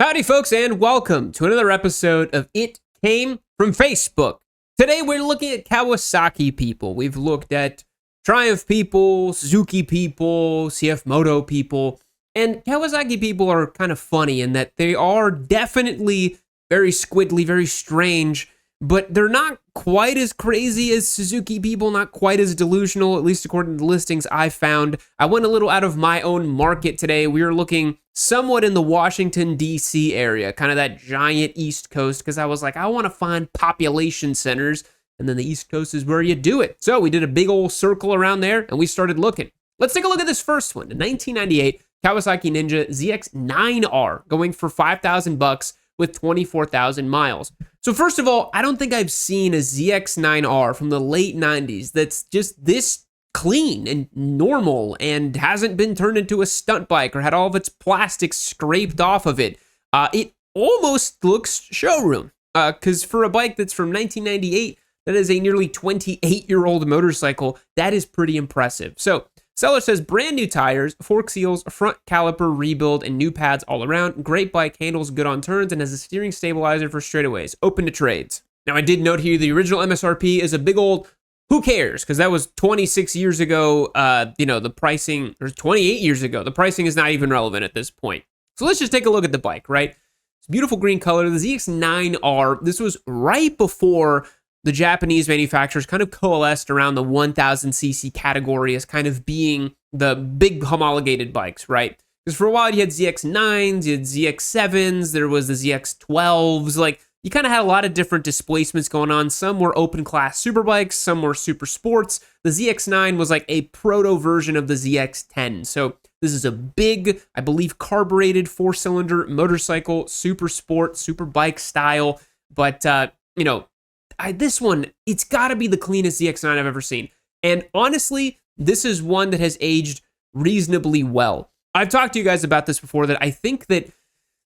Howdy, folks, and welcome to another episode of It Came from Facebook. Today, we're looking at Kawasaki people. We've looked at Triumph people, Suzuki people, CF Moto people, and Kawasaki people are kind of funny in that they are definitely very squiddly, very strange, but they're not quite as crazy as Suzuki people, not quite as delusional, at least according to the listings I found. I went a little out of my own market today. We were looking somewhat in the Washington, D.C. area, kind of that giant East Coast, because I was like, I want to find population centers, and then the East Coast is where you do it. So we did a big old circle around there, and we started looking. Let's take a look at this first one. The 1998 Kawasaki Ninja ZX-9R, going for $5,000 with 24,000 miles. So first of all, I don't think I've seen a ZX-9R from the late 90s that's just this clean and normal and hasn't been turned into a stunt bike or had all of its plastic scraped off of it. It almost looks showroom, because for a bike that's from 1998, that is a nearly 28-year-old motorcycle, that is pretty impressive. So seller says brand new tires, fork seals, front caliper rebuild, and new pads all around. Great bike, handles good on turns, and has a steering stabilizer for straightaways. Open to trades. Now, I did note here the original MSRP is a big old who cares, because that was 26 years ago. The pricing, or 28 years ago. The pricing is not even relevant at this point. So let's just take a look at the bike, right? It's a beautiful green color. The ZX-9R, this was right before the Japanese manufacturers kind of coalesced around the 1000cc category as kind of being the big homologated bikes, right? Because for a while you had ZX-9s, you had ZX-7s, there was the ZX-12s, like you kind of had a lot of different displacements going on. Some were open class super bikes, some were super sports. The ZX-9 was like a proto version of the ZX-10. So this is a big, I believe, carbureted 4-cylinder motorcycle, super sport, super bike style. But, this one, it's got to be the cleanest ZX-9 I've ever seen. And honestly, this is one that has aged reasonably well. I've talked to you guys about this before, that I think that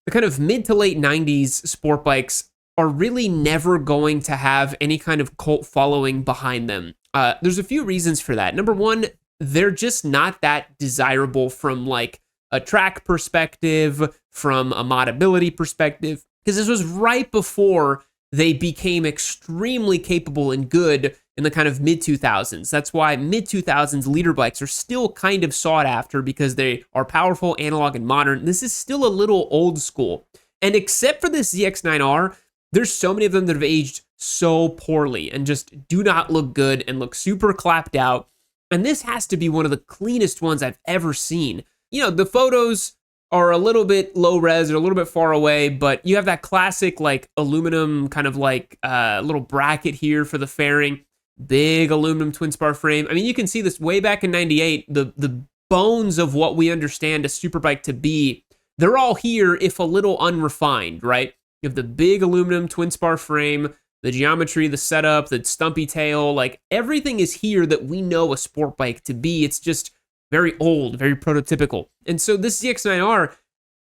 the kind of mid to late 90s sport bikes are really never going to have any kind of cult following behind them. There's a few reasons for that. Number one, they're just not that desirable from like a track perspective, from a modability perspective, because this was right before they became extremely capable and good in the kind of mid-2000s. That's why mid-2000s leader bikes are still kind of sought after, because they are powerful, analog, and modern. This is still a little old school. And except for this ZX-9R, there's so many of them that have aged so poorly and just do not look good and look super clapped out. And this has to be one of the cleanest ones I've ever seen. The photos are a little bit low res or a little bit far away, but you have that classic like aluminum kind of like little bracket here for the fairing, big aluminum twin spar frame. I mean, you can see this way back in 98, the bones of what we understand a superbike to be, they're all here if a little unrefined, right? You have the big aluminum twin spar frame, the geometry, the setup, the stumpy tail, like everything is here that we know a sport bike to be. It's just very old, very prototypical. And so this ZX-9R,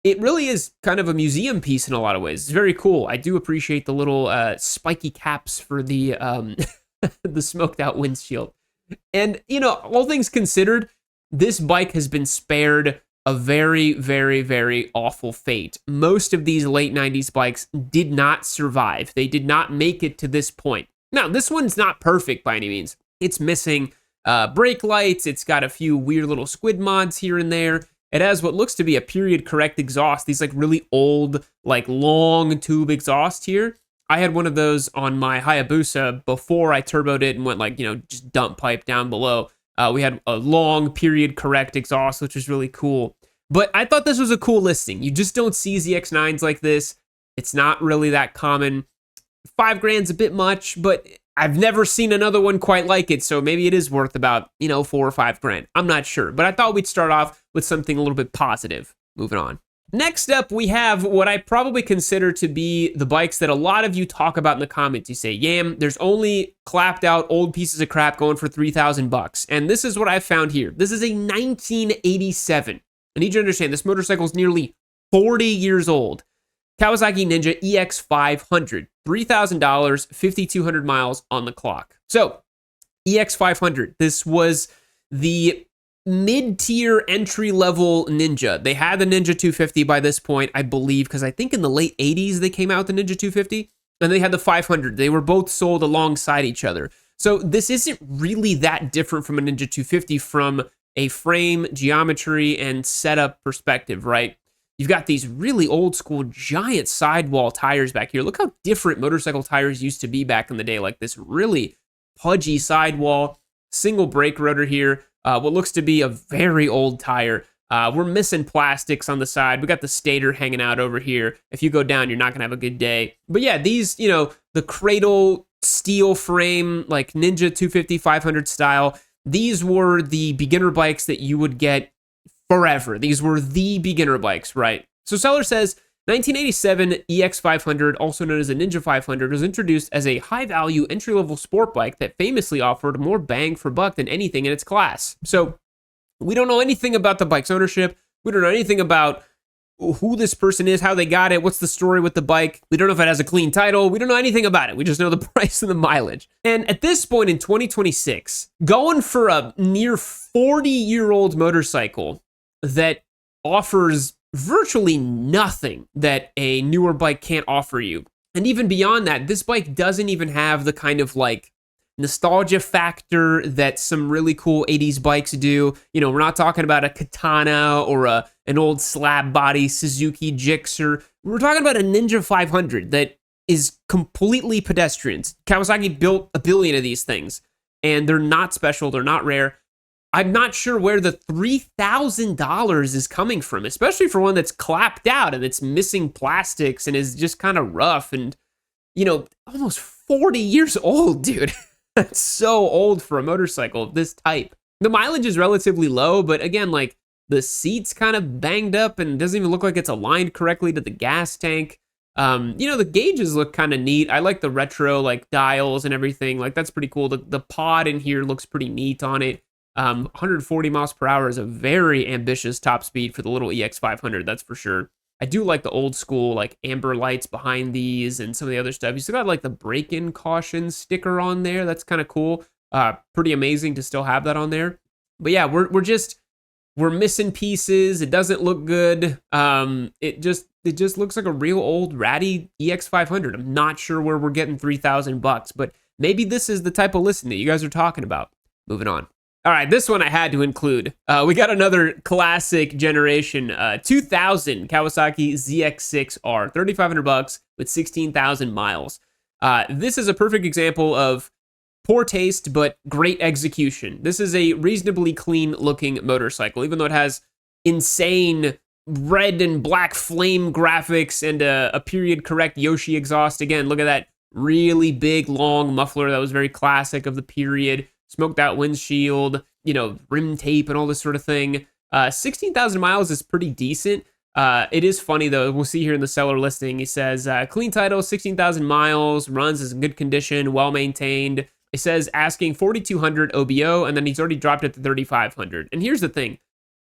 it really is kind of a museum piece in a lot of ways. It's very cool. I do appreciate the little spiky caps for the the smoked out windshield. And, all things considered, this bike has been spared a very, very, very awful fate. Most of these late 90s bikes did not survive. They did not make it to this point. Now, this one's not perfect by any means. It's missing brake lights. It's got a few weird little squid mods here and there. It has what looks to be a period correct exhaust. These like really old, like long tube exhaust here. I had one of those on my Hayabusa before I turboed it and went like, just dump pipe down below. We had a long period correct exhaust, which was really cool. But I thought this was a cool listing. You just don't see ZX-9s like this. It's not really that common. $5,000's a bit much, but I've never seen another one quite like it, so maybe it is worth about, $4,000 or $5,000. I'm not sure, but I thought we'd start off with something a little bit positive. Moving on. Next up, we have what I probably consider to be the bikes that a lot of you talk about in the comments. You say, Yam, there's only clapped out old pieces of crap going for $3,000. And this is what I found here. This is a 1987. I need you to understand, this motorcycle is nearly 40 years old. Kawasaki Ninja EX500, $3,000, 5,200 miles on the clock. So, EX500, this was the mid-tier entry-level Ninja. They had the Ninja 250 by this point, I believe, because I think in the late 80s they came out with the Ninja 250, and they had the 500. They were both sold alongside each other. So this isn't really that different from a Ninja 250 from a frame, geometry, and setup perspective, right? You've got these really old school giant sidewall tires back here. Look how different motorcycle tires used to be back in the day, like this really pudgy sidewall, single brake rotor here, what looks to be a very old tire. We're missing plastics on the side. We got the stator hanging out over here. If you go down, you're not gonna have a good day. But yeah, these, the cradle steel frame, like Ninja 250, 500 style, these were the beginner bikes that you would get forever. These were the beginner bikes, right? So seller says, 1987 EX500, also known as a Ninja 500, was introduced as a high-value entry-level sport bike that famously offered more bang for buck than anything in its class. So we don't know anything about the bike's ownership. We don't know anything about who this person is, how they got it, what's the story with the bike. We don't know if it has a clean title. We don't know anything about it. We just know the price and the mileage. And at this point in 2026, going for a near 40-year-old motorcycle that offers virtually nothing that a newer bike can't offer you. And even beyond that, this bike doesn't even have the kind of like nostalgia factor that some really cool 80s bikes do. We're not talking about a Katana or an old slab body Suzuki Gixxer. We're talking about a Ninja 500 that is completely pedestrian. Kawasaki built a billion of these things, and they're not special, they're not rare. I'm not sure where the $3,000 is coming from, especially for one that's clapped out and it's missing plastics and is just kind of rough and, almost 40 years old, dude. That's so old for a motorcycle of this type. The mileage is relatively low, but again, like the seat's kind of banged up and doesn't even look like it's aligned correctly to the gas tank. The gauges look kind of neat. I like the retro like dials and everything. Like that's pretty cool. The pod in here looks pretty neat on it. 140 miles per hour is a very ambitious top speed for the little EX500, that's for sure. I do like the old school, like amber lights behind these and some of the other stuff. You still got like the break-in caution sticker on there. That's kind of cool. Pretty amazing to still have that on there. But yeah, we're missing pieces. It doesn't look good. It just looks like a real old ratty EX500. I'm not sure where we're getting $3,000, but maybe this is the type of listing that you guys are talking about. Moving on. All right, this one I had to include. We got another classic generation 2000 Kawasaki ZX6R, $3,500 with 16,000 miles. This is a perfect example of poor taste but great execution. This is a reasonably clean looking motorcycle, even though it has insane red and black flame graphics and a period correct Yoshi exhaust. Again, look at that really big long muffler that was very classic of the period. Smoked out windshield, rim tape and all this sort of thing. 16,000 miles is pretty decent. It is funny though. We'll see here in the seller listing. He says, clean title, 16,000 miles, runs is in good condition, well maintained. It says asking 4,200 OBO, and then he's already dropped it to 3,500. And here's the thing.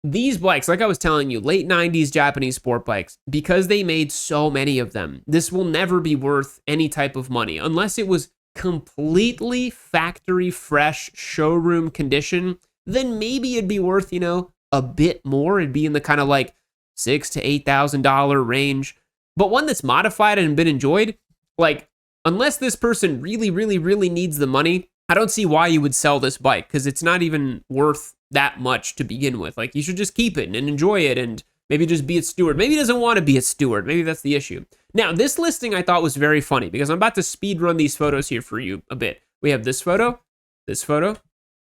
These bikes, like I was telling you, late 90s Japanese sport bikes, because they made so many of them, this will never be worth any type of money unless it was completely factory fresh showroom condition. Then maybe it'd be worth, a bit more. It'd be in the kind of like $6,000 to $8,000 range. But one that's modified and been enjoyed, like unless this person really, really, really needs the money, I don't see why you would sell this bike because it's not even worth that much to begin with. Like you should just keep it and enjoy it and maybe just be its steward. Maybe he doesn't want to be its steward. Maybe that's the issue. Now, this listing I thought was very funny because I'm about to speed run these photos here for you a bit. We have this photo, this photo,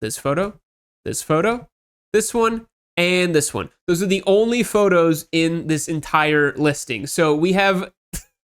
this photo, this photo, this one, and this one. Those are the only photos in this entire listing. So we have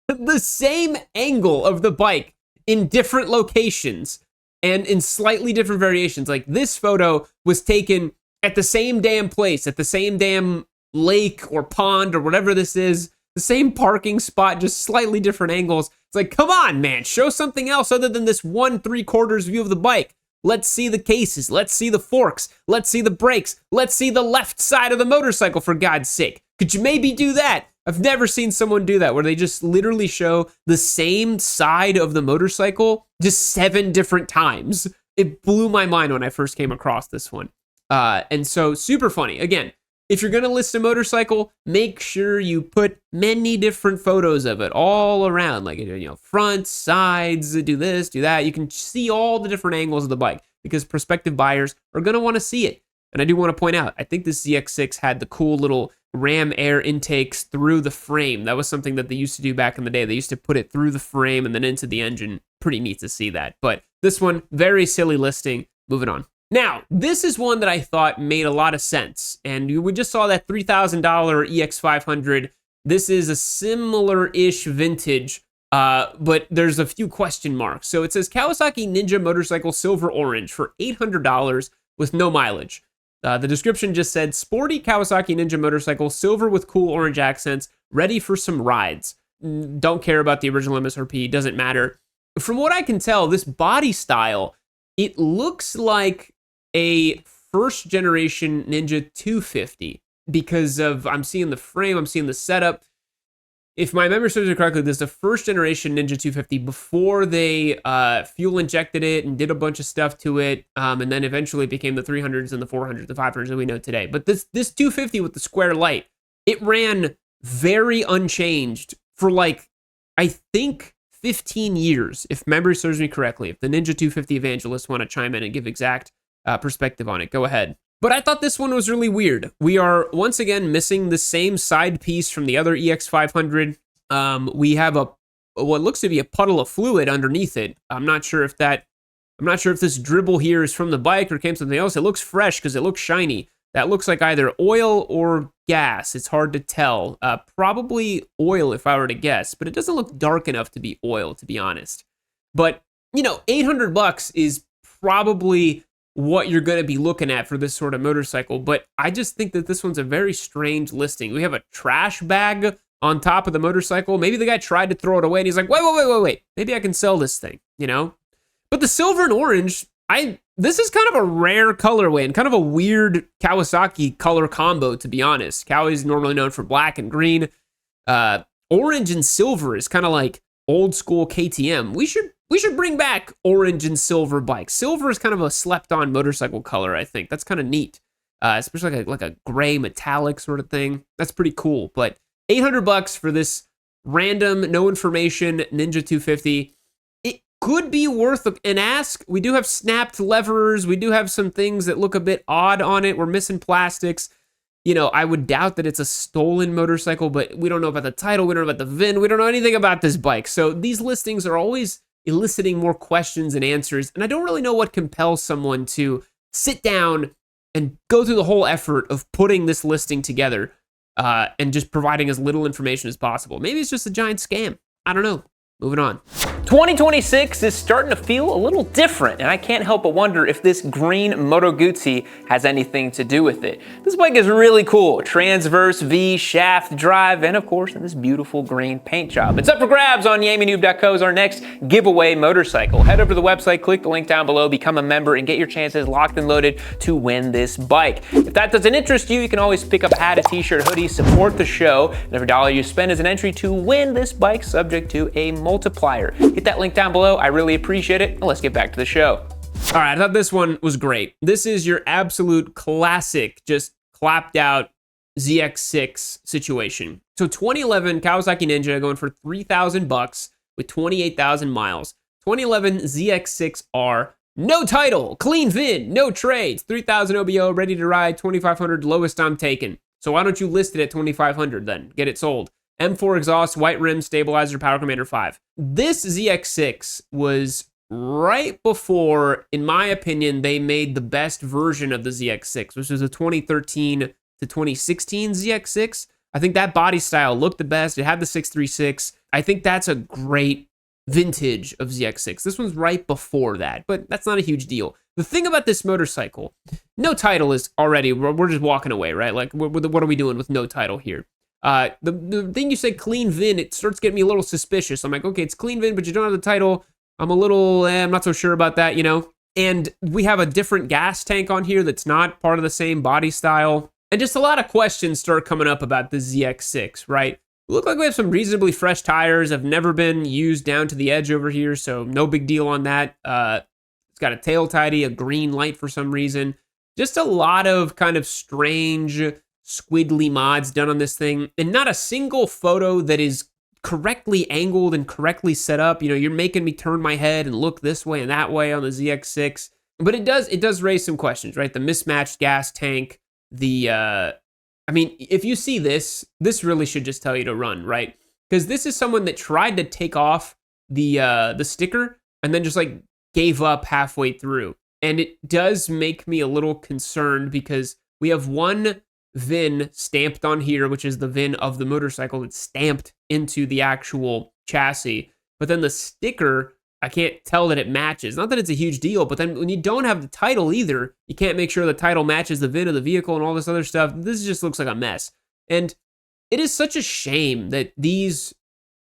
the same angle of the bike in different locations and in slightly different variations. Like this photo was taken at the same damn place, at the same damn lake or pond or whatever this is, the same parking spot, just slightly different angles. It's like, come on, man, show something else other than this 1/3 view of the bike. Let's see the cases. Let's see the forks. Let's see the brakes. Let's see the left side of the motorcycle, for God's sake. Could you maybe do that? I've never seen someone do that, where they just literally show the same side of the motorcycle just 7 different times. It blew my mind when I first came across this one. And so super funny. Again, if you're going to list a motorcycle, make sure you put many different photos of it all around, like, front, sides, do this, do that. You can see all the different angles of the bike because prospective buyers are going to want to see it. And I do want to point out, I think this ZX6 had the cool little ram air intakes through the frame. That was something that they used to do back in the day. They used to put it through the frame and then into the engine. Pretty neat to see that. But this one, very silly listing. Moving on. Now, this is one that I thought made a lot of sense. And we just saw that $3,000 EX500. This is a similar-ish vintage, but there's a few question marks. So it says Kawasaki Ninja Motorcycle Silver Orange for $800 with no mileage. The description just said, sporty Kawasaki Ninja Motorcycle, silver with cool orange accents, ready for some rides. Don't care about the original MSRP, doesn't matter. From what I can tell, this body style, it looks like a first generation Ninja 250 because of, I'm seeing the frame, I'm seeing the setup. If my memory serves me correctly, this is the first generation Ninja 250 before they fuel injected it and did a bunch of stuff to it, and then eventually it became the 300s and the 400s, the 500s that we know today. But this 250 with the square light, it ran very unchanged for I think 15 years, if memory serves me correctly. If the Ninja 250 evangelists want to chime in and give exact perspective on it, go ahead. But I thought this one was really weird. We are once again missing the same side piece from the other EX500. We have what looks to be a puddle of fluid underneath it. I'm not sure if this dribble here is from the bike or came something else. It looks fresh because it looks shiny. That looks like either oil or gas. It's hard to tell. Probably oil if I were to guess, but it doesn't look dark enough to be oil, to be honest. But, $800 is probably what you're going to be looking at for this sort of motorcycle. But I just think that this one's a very strange listing. We have a trash bag on top of the motorcycle. Maybe the guy tried to throw it away and he's like, wait. Maybe I can sell this thing, But the silver and orange, this is kind of a rare colorway and kind of a weird Kawasaki color combo, to be honest. Kawa is normally known for black and green. Orange and silver is kind of like old school KTM. We should bring back orange and silver bikes. Silver is kind of a slept-on motorcycle color, I think. That's kind of neat, especially like a gray metallic sort of thing. That's pretty cool. But $800 for this random, no information Ninja 250. It could be worth an ask. We do have snapped levers. We do have some things that look a bit odd on it. We're missing plastics. I would doubt that it's a stolen motorcycle, but we don't know about the title. We don't know about the VIN. We don't know anything about this bike. So these listings are always eliciting more questions and answers. And I don't really know what compels someone to sit down and go through the whole effort of putting this listing together and just providing as little information as possible. Maybe it's just a giant scam. I don't know. Moving on. 2026 is starting to feel a little different, and I can't help but wonder if this green Moto Guzzi has anything to do with it. This bike is really cool. Transverse V, shaft drive, and of course, this beautiful green paint job. It's up for grabs on YamiNoob.co as our next giveaway motorcycle. Head over to the website, click the link down below, become a member, and get your chances locked and loaded to win this bike. If that doesn't interest you, you can always pick up a hat, a t-shirt, hoodie, support the show, and every dollar you spend is an entry to win this bike subject to a multiplier. Hit that link down below. I really appreciate it. And let's get back to the show. All right, I thought this one was great. This is your absolute classic, just clapped out ZX6 situation. So 2011 Kawasaki Ninja going for $3,000 with 28,000 miles. 2011 ZX6R, no title, clean VIN, no trades, 3,000 OBO, ready to ride, 2,500 lowest I'm taking. So why don't you list it at 2,500 then? Get it sold. M4 exhaust, white rim, stabilizer, Power Commander 5. This ZX6 was right before, in my opinion, they made the best version of the ZX6, which was a 2013 to 2016 ZX6. I think that body style looked the best. It had the 636. I think that's a great vintage of ZX6. This one's right before that, but that's not a huge deal. The thing about this motorcycle, no title is already, we're just walking away, right? Like, what are we doing with no title here? The thing you said clean VIN, it starts getting me a little suspicious. I'm like, okay, it's clean VIN, but you don't have the title. I'm not so sure about that, And we have a different gas tank on here that's not part of the same body style. And just a lot of questions start coming up about the ZX6, right? We look like we have some reasonably fresh tires, have never been used down to the edge over here, so no big deal on that. It's got a tail tidy, a green light for some reason. Just a lot of kind of strange, squiddly mods done on this thing, and not a single photo that is correctly angled and correctly set up. You know, you're making me turn my head and look this way and that way on the ZX6. But it does raise some questions, right? The mismatched gas tank, I mean, if you see this really should just tell you to run, right? Because this is someone that tried to take off the sticker and then just like gave up halfway through. And it does make me a little concerned because we have one VIN stamped on here, which is the VIN of the motorcycle that's stamped into the actual chassis. But then the sticker, I can't tell that it matches. Not that it's a huge deal, but then when you don't have the title either, you can't make sure the title matches the VIN of the vehicle and all this other stuff. This just looks like a mess. And it is such a shame that these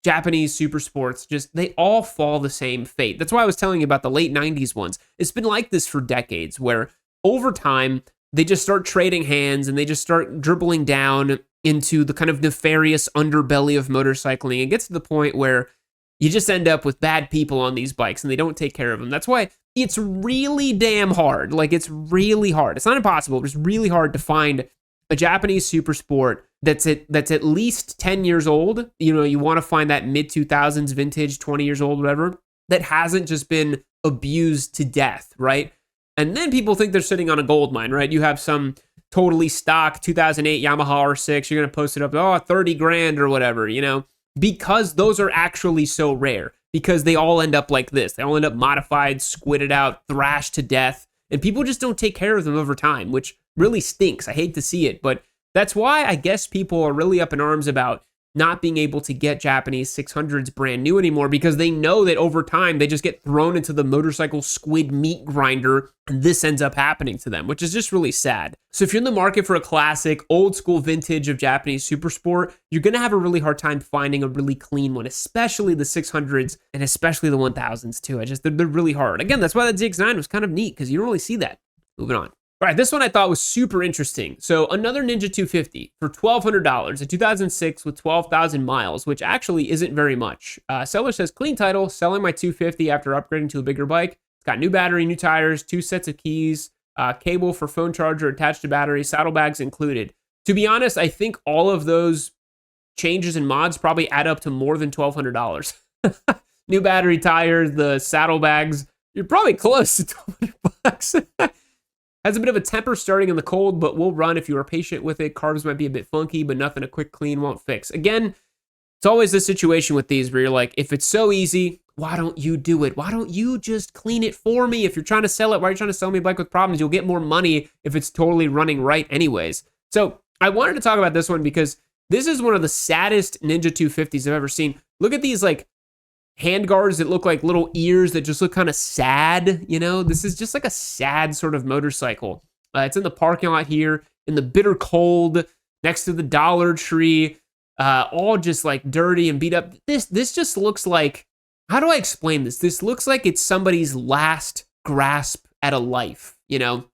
Japanese super sports, they all fall the same fate. That's why I was telling you about the late 90s ones. It's been like this for decades, where over time, they just start trading hands and they just start dribbling down into the kind of nefarious underbelly of motorcycling. It gets to the point where you just end up with bad people on these bikes and they don't take care of them. That's why it's really damn hard. Like, it's really hard. It's not impossible, but it's really hard to find a Japanese super sport that's at least 10 years old. You know, you want to find that mid-2000s vintage, 20 years old, whatever, that hasn't just been abused to death, right? And then people think they're sitting on a gold mine, right? You have some totally stock 2008 Yamaha R6, you're going to post it up, 30 grand or whatever, you know, because those are actually so rare, because they all end up like this. They all end up modified, squidded out, thrashed to death, and people just don't take care of them over time, which really stinks. I hate to see it, but that's why I guess people are really up in arms about not being able to get Japanese 600s brand new anymore, because they know that over time they just get thrown into the motorcycle squid meat grinder, and this ends up happening to them, which is just really sad. So if you're in the market for a classic, old school vintage of Japanese super sport, you're going to have a really hard time finding a really clean one, especially the 600s and especially the 1000s too. They're really hard. Again, that's why the ZX9 was kind of neat, because you don't really see that. Moving on. All right, this one I thought was super interesting. So another Ninja 250 for $1,200, a 2006 with 12,000 miles, which actually isn't very much. Seller says, clean title, selling my 250 after upgrading to a bigger bike. It's got new battery, new tires, 2 sets of keys, cable for phone charger attached to battery, saddlebags included. To be honest, I think all of those changes and mods probably add up to more than $1,200. New battery, tires, the saddlebags, you're probably close to $1,200. Has a bit of a temper starting in the cold, but will run if you are patient with it. Carbs might be a bit funky, but nothing a quick clean won't fix. Again, it's always this situation with these where you're like, if it's so easy, why don't you do it? Why don't you just clean it for me? If you're trying to sell it, why are you trying to sell me a bike with problems? You'll get more money if it's totally running right anyways. So I wanted to talk about this one because this is one of the saddest Ninja 250s I've ever seen. Look at these like handguards that look like little ears that just look kind of sad, you know? This is just like a sad sort of motorcycle. It's in the parking lot here, in the bitter cold, next to the Dollar Tree, all just like dirty and beat up. This just looks like, how do I explain this? This looks like it's somebody's last grasp at a life, you know?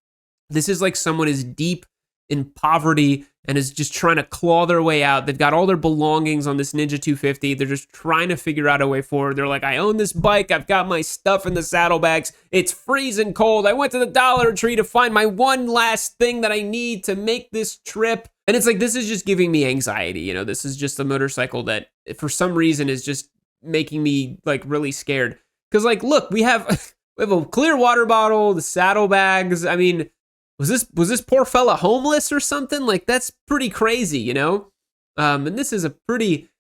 This is like someone is deep in poverty and is just trying to claw their way out. They've got all their belongings on this Ninja 250. They're just trying to figure out a way forward. They're like, I own this bike. I've got my stuff in the saddlebags. It's freezing cold. I went to the Dollar Tree to find my one last thing that I need to make this trip. And it's like, this is just giving me anxiety. You know, this is just a motorcycle that for some reason is just making me like really scared. Because like, look, we have a clear water bottle, the saddlebags. I mean, was this poor fella homeless or something? Like, that's pretty crazy, you know? And this is a pretty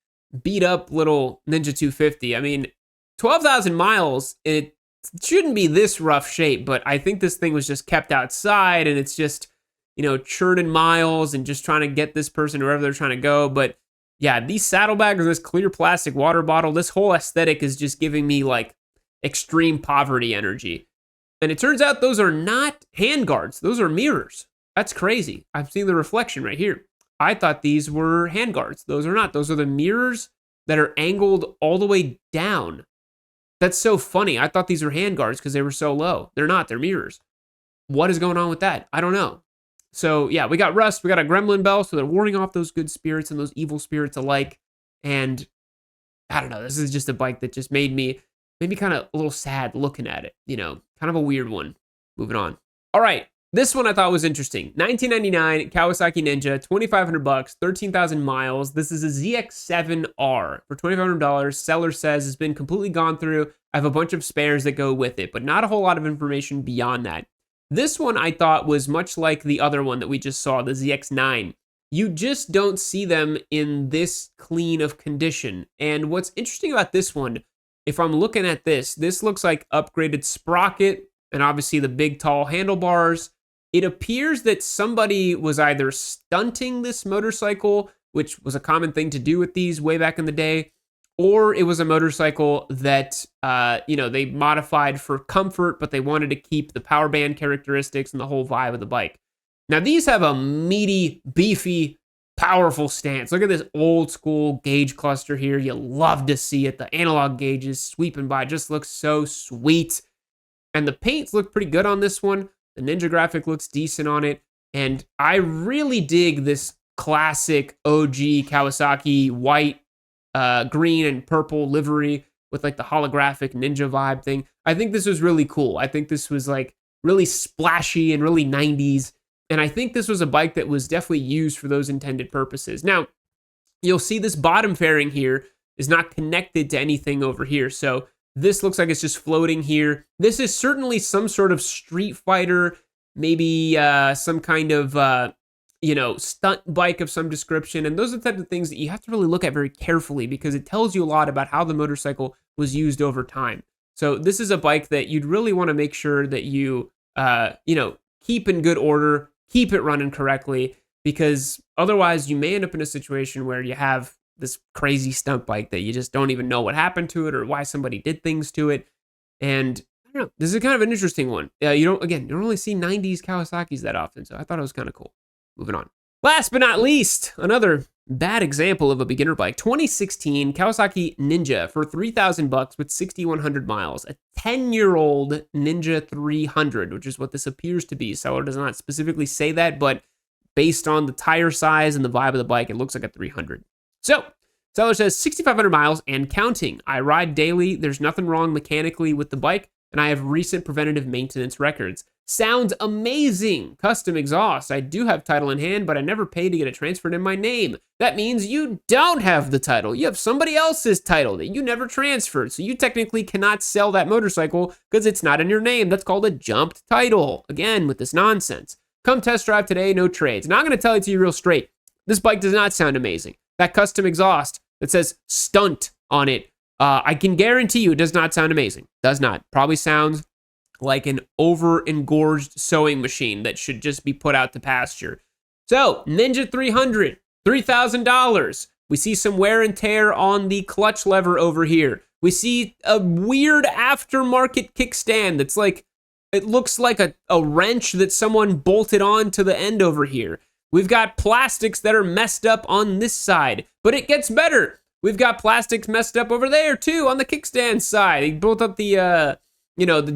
beat up little Ninja 250. I mean, 12,000 miles, it shouldn't be this rough shape, but I think this thing was just kept outside and it's just, you know, churning miles and just trying to get this person wherever they're trying to go. But yeah, these saddlebags, this clear plastic water bottle, this whole aesthetic is just giving me like extreme poverty energy. And it turns out those are not handguards. Those are mirrors. That's crazy. I've seen the reflection right here. I thought these were handguards. Those are not. Those are the mirrors that are angled all the way down. That's so funny. I thought these were handguards because they were so low. They're not. They're mirrors. What is going on with that? I don't know. So yeah, we got rust. We got a gremlin bell. So they're warding off those good spirits and those evil spirits alike. And I don't know. This is just a bike that just made me kind of a little sad looking at it, you know, kind of a weird one. Moving on. All right. This one I thought was interesting. 1999 Kawasaki Ninja, 2,500 bucks, 13,000 miles. This is a ZX7R for $2,500. Seller says it's been completely gone through. I have a bunch of spares that go with it, but not a whole lot of information beyond that. This one I thought was much like the other one that we just saw, the ZX9. You just don't see them in this clean of condition. And what's interesting about this one, if I'm looking at this looks like upgraded sprocket and obviously the big tall handlebars. It appears that somebody was either stunting this motorcycle, which was a common thing to do with these way back in the day, or it was a motorcycle that, they modified for comfort, but they wanted to keep the power band characteristics and the whole vibe of the bike. Now, these have a meaty, beefy, powerful stance. Look at this old school gauge cluster here. You love to see it. The analog gauges sweeping by just looks so sweet. And the paints look pretty good on this one. The Ninja graphic looks decent on it. And I really dig this classic OG Kawasaki white, green, and purple livery with like the holographic Ninja vibe thing. I think this was really cool. I think this was like really splashy and really 90s. And I think this was a bike that was definitely used for those intended purposes. Now, you'll see this bottom fairing here is not connected to anything over here. So this looks like it's just floating here. This is certainly some sort of Street Fighter, maybe some kind of, stunt bike of some description. And those are the type of things that you have to really look at very carefully because it tells you a lot about how the motorcycle was used over time. So this is a bike that you'd really want to make sure that you, keep in good order, keep it running correctly, because otherwise you may end up in a situation where you have this crazy stunt bike that you just don't even know what happened to it or why somebody did things to it. And I don't know, this is kind of an interesting one. You don't really see 90s Kawasaki's that often, so I thought it was kind of cool. Moving on. Last but not least, another bad example of a beginner bike. 2016 Kawasaki Ninja for 3,000 bucks with 6,100 miles. A 10-year-old Ninja 300, which is what this appears to be. Seller does not specifically say that, but based on the tire size and the vibe of the bike, it looks like a 300. So, seller says 6,500 miles and counting. I ride daily. There's nothing wrong mechanically with the bike, and I have recent preventative maintenance records. Sounds amazing. Custom exhaust. I do have title in hand, but I never paid to get it transferred in my name. That means you don't have the title. You have somebody else's title that you never transferred. So you technically cannot sell that motorcycle because it's not in your name. That's called a jumped title. Again, with this nonsense. Come test drive today, no trades. Now I'm going to tell it to you real straight. This bike does not sound amazing. That custom exhaust that says stunt on it, I can guarantee you it does not sound amazing. Does not. Probably sounds like an over-engorged sewing machine that should just be put out to pasture. So, Ninja 300, $3,000. We see some wear and tear on the clutch lever over here. We see a weird aftermarket kickstand that's like, it looks like a wrench that someone bolted on to the end over here. We've got plastics that are messed up on this side, but it gets better. We've got plastics messed up over there too on the kickstand side. He built up the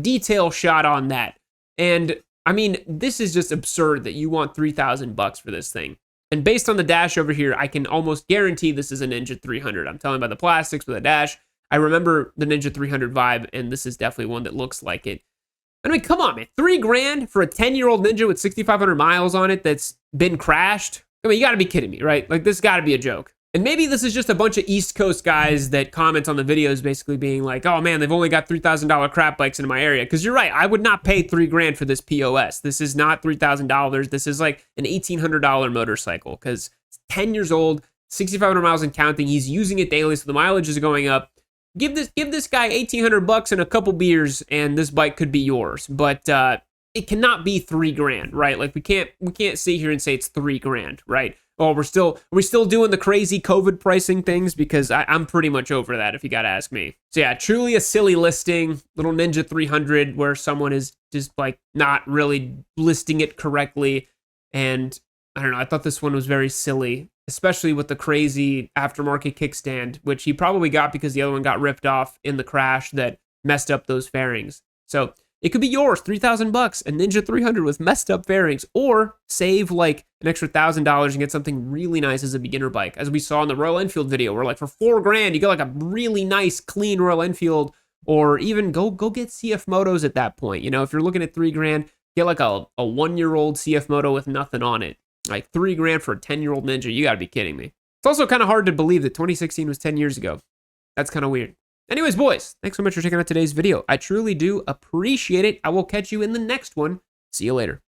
detail shot on that. And I mean, this is just absurd that you want 3,000 bucks for this thing. And based on the dash over here, I can almost guarantee this is a Ninja 300. I'm telling by the plastics with a dash. I remember the Ninja 300 vibe, and this is definitely one that looks like it. I mean, come on, man. $3,000 for a 10-year-old Ninja with 6,500 miles on it that's been crashed? I mean, you gotta be kidding me, right? Like, this gotta be a joke. And maybe this is just a bunch of East Coast guys that comment on the videos basically being like, oh man, they've only got $3,000 crap bikes in my area. Because you're right, I would not pay $3,000 for this POS. This is not $3,000. This is like an $1,800 motorcycle because it's 10 years old, 6,500 miles and counting. He's using it daily, so the mileage is going up. Give this guy $1,800 and a couple beers, and this bike could be yours. But it cannot be $3,000, right? Like we can't sit here and say it's $3,000, right? Oh, we're still doing the crazy COVID pricing things because I'm pretty much over that if you gotta ask me. So yeah, truly a silly listing, little Ninja 300 where someone is just like not really listing it correctly. And I don't know, I thought this one was very silly, especially with the crazy aftermarket kickstand, which he probably got because the other one got ripped off in the crash that messed up those fairings. So it could be yours, $3,000, a Ninja 300 with messed up fairings, or save like an extra $1,000 and get something really nice as a beginner bike. As we saw in the Royal Enfield video, where like for $4,000, you get like a really nice, clean Royal Enfield, or even go get CF Motos at that point. You know, if you're looking at $3,000, Get like a 1-year-old CF Moto with nothing on it. Like $3 grand for a 10-year-old Ninja. You gotta be kidding me. It's also kind of hard to believe that 2016 was 10 years ago. That's kind of weird. Anyways, boys, thanks so much for checking out today's video. I truly do appreciate it. I will catch you in the next one. See you later.